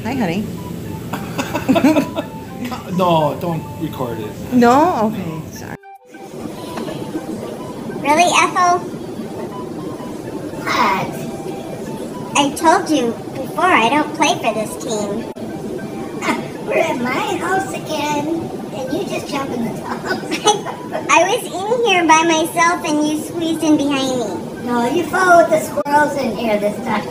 Hi, honey. No, don't record it. No? Okay, sorry. Really, Ethel? What? I told you before I don't play for this team. We're at my house again, and you just jump in the tub. I was in here by myself and you squeezed in behind me. No, you followed the squirrels in here this time.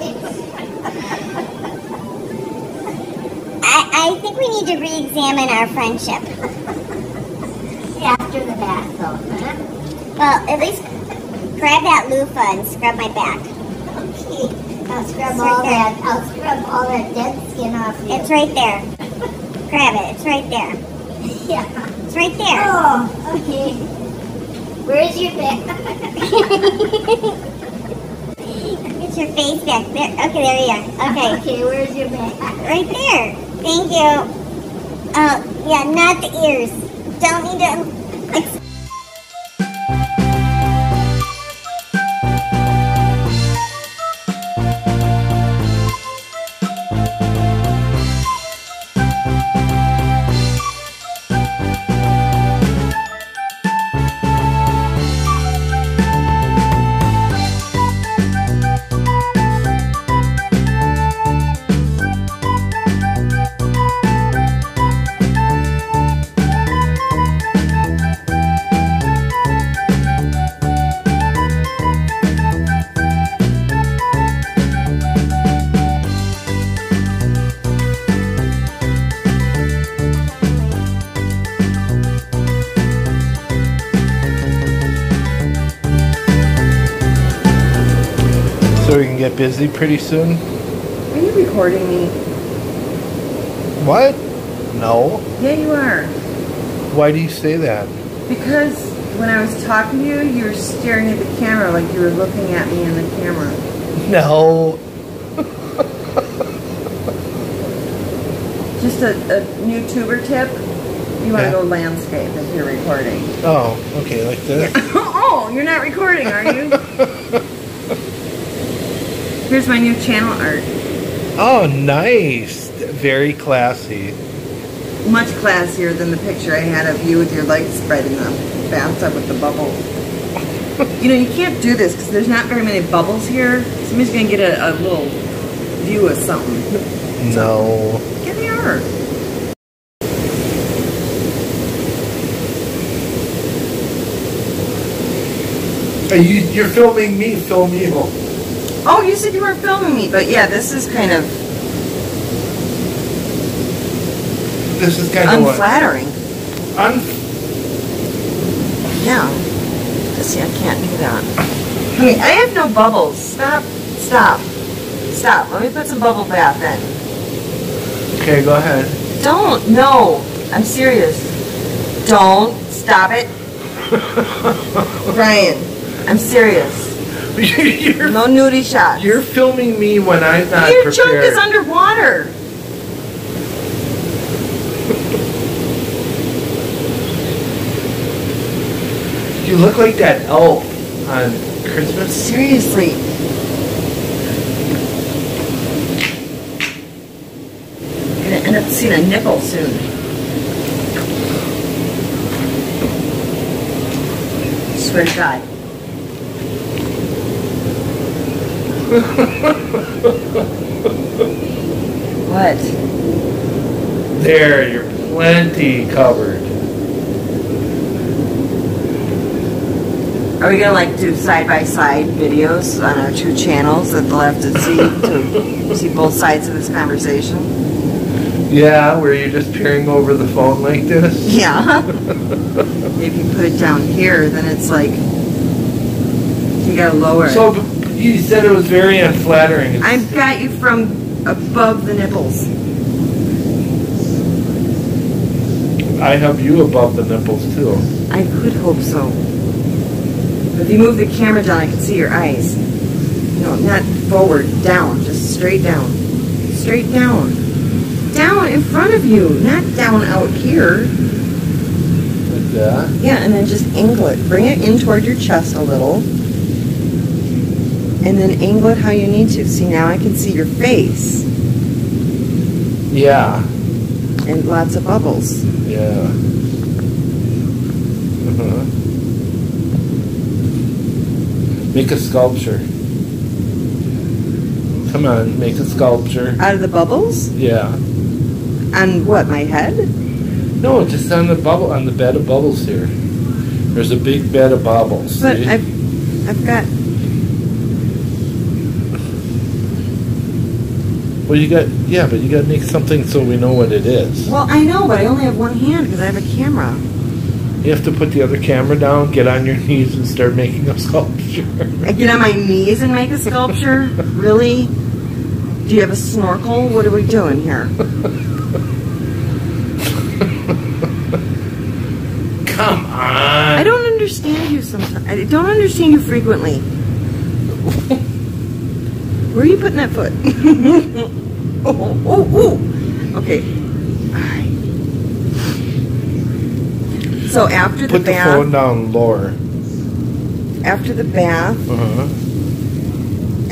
I think we need to re-examine our friendship. After the bath, though, huh? Well, at least grab that loofah and scrub my back. Okay. I'll scrub all that dead skin off you. It's right there. Grab it. It's right there. Yeah. It's right there. Oh, okay. Where's your back? Get your face back there. Okay, there you are. Okay. Okay, where's your back? Right there. Thank you. Oh, yeah, not the ears. Don't need to... So we can get busy pretty soon? Are you recording me? What? No. Yeah, you are. Why do you say that? Because when I was talking to you, you were staring at the camera like you were looking at me in the camera. No. Just a new tuber tip. You want to go landscape if you're recording. Oh, okay, like this? Yeah. Oh, you're not recording, are you? Here's my new channel art. Oh, nice. Very classy. Much classier than the picture I had of you with your legs spread in the bathtub with the bubbles. You know, you can't do this because there's not very many bubbles here. Somebody's going to get a little view of something. No. Get the art. You're filming me, film you. Oh, you said you weren't filming me, but yeah, this is kind of unflattering. Yeah. See, I can't do that. Hey, I have no bubbles. Stop. Let me put some bubble bath in. Okay, go ahead. Don't. No. I'm serious. Don't. Stop it. Bryan, I'm serious. No nudie shots. You're filming me when I'm not Your prepared. junk is underwater. You look like that elf on Christmas. Seriously. I'm gonna end up seeing a nipple soon. Swear to God. What? There, you're plenty covered. Are we gonna like do side-by-side videos on our two channels that they'll have to see both sides of this conversation? Yeah, where you're just peering over the phone like this? Yeah. If you put it down here, then it's like you gotta lower it. So you said it was very unflattering. I've got you from above the nipples. I have you above the nipples too. I could hope so. If you move the camera down, I can see your eyes. No, not forward, down, just straight down. Straight down. Down in front of you, not down out here. Like that? Yeah, and then just angle it. Bring it in toward your chest a little. And then angle it how you need to. See, now I can see your face. Yeah. And lots of bubbles. Yeah. Make a sculpture. Come on, make a sculpture. Out of the bubbles? Yeah. On what, my head? No, just on the bubble, on the bed of bubbles here. There's a big bed of bubbles. But see? I've got... Well, you got, yeah, but you got to make something so we know what it is. Well, I know, but I only have one hand because I have a camera. You have to put the other camera down, get on your knees, and start making a sculpture. I get on my knees and make a sculpture? Really? Do you have a snorkel? What are we doing here? Come on. I don't understand you sometimes. I don't understand you frequently. Where are you putting that foot? oh. Okay. All right. So after the bath... Put the phone down lower. After the bath,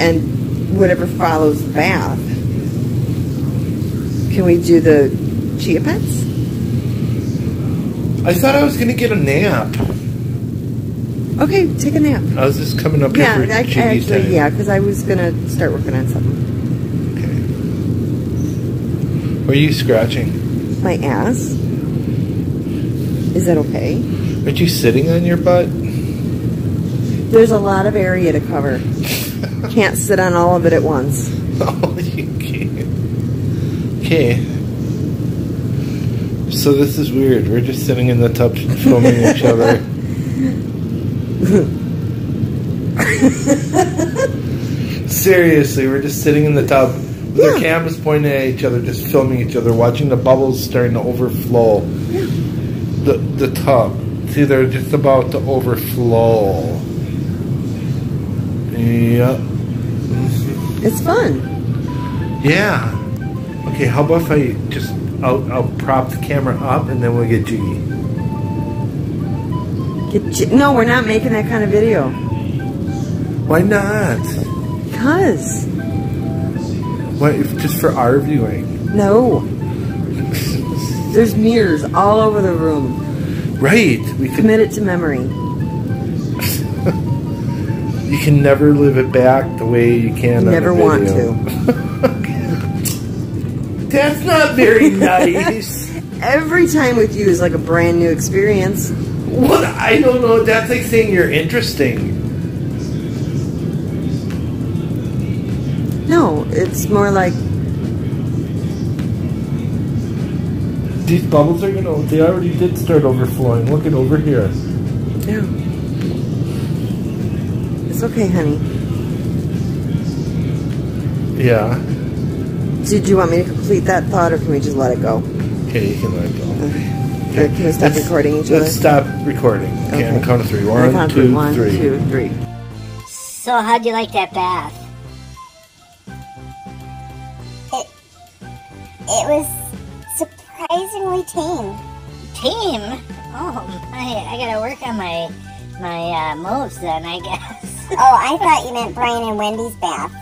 and whatever follows the bath, can we do the Chia Pets? I thought I was going to get a nap. Okay, take a nap. I was just coming up here for TV time. Yeah, because I was going to start working on something. Okay. Where are you scratching? My ass. Is that okay? Aren't you sitting on your butt? There's a lot of area to cover. Can't sit on all of it at once. Oh, you can't. Okay. So this is weird. We're just sitting in the tub filming each other. Seriously, we're just sitting in the tub with our cameras pointed at each other, just filming each other, watching the bubbles starting to overflow. The tub. See, they're just about to overflow. Yep. It's fun. Yeah. Okay, how about if I just I'll prop the camera up and then we'll get jiggy. No, we're not making that kind of video. Why not? Because. What, if just for our viewing? No. There's mirrors all over the room. Right. We could commit it to memory. You can never live it back the way you can. You never want to. That's not very nice. Every time with you is like a brand new experience. What? I don't know. That's like saying you're interesting. No, it's more like... These bubbles are gonna... They already did start overflowing. Look at over here. Yeah. It's okay, honey. Yeah. Did you want me to complete that thought, or can we just let it go? Okay, you can let it go. Okay. Can we stop recording each other? Let's stop recording. Okay, on the count of three. One, two, three. 1, 2, 3. So how'd you like that bath? It was surprisingly tame. Tame? Oh, I gotta work on my moves then, I guess. Oh, I thought you meant Bryan and Wendy's bath.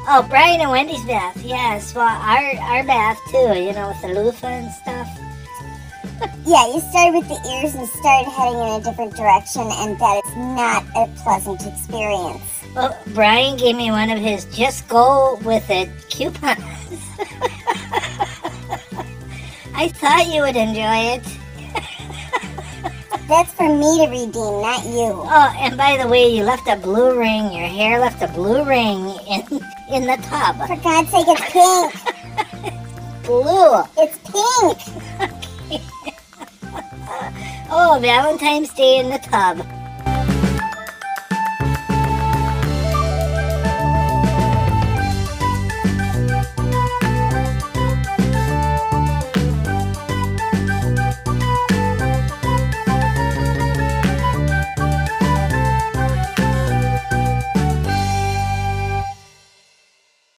Oh, Bryan and Wendy's bath, yes. Well, our bath too, you know, with the loofah and stuff. Yeah, you started with the ears and started heading in a different direction, and that is not a pleasant experience. Well, Bryan gave me one of his just go with it coupons. I thought you would enjoy it. That's for me to redeem, not you. Oh, and by the way, you left a blue ring. Your hair left a blue ring in the tub. For God's sake, it's pink. Blue. It's pink. Okay. Oh, Valentine's Day in the tub.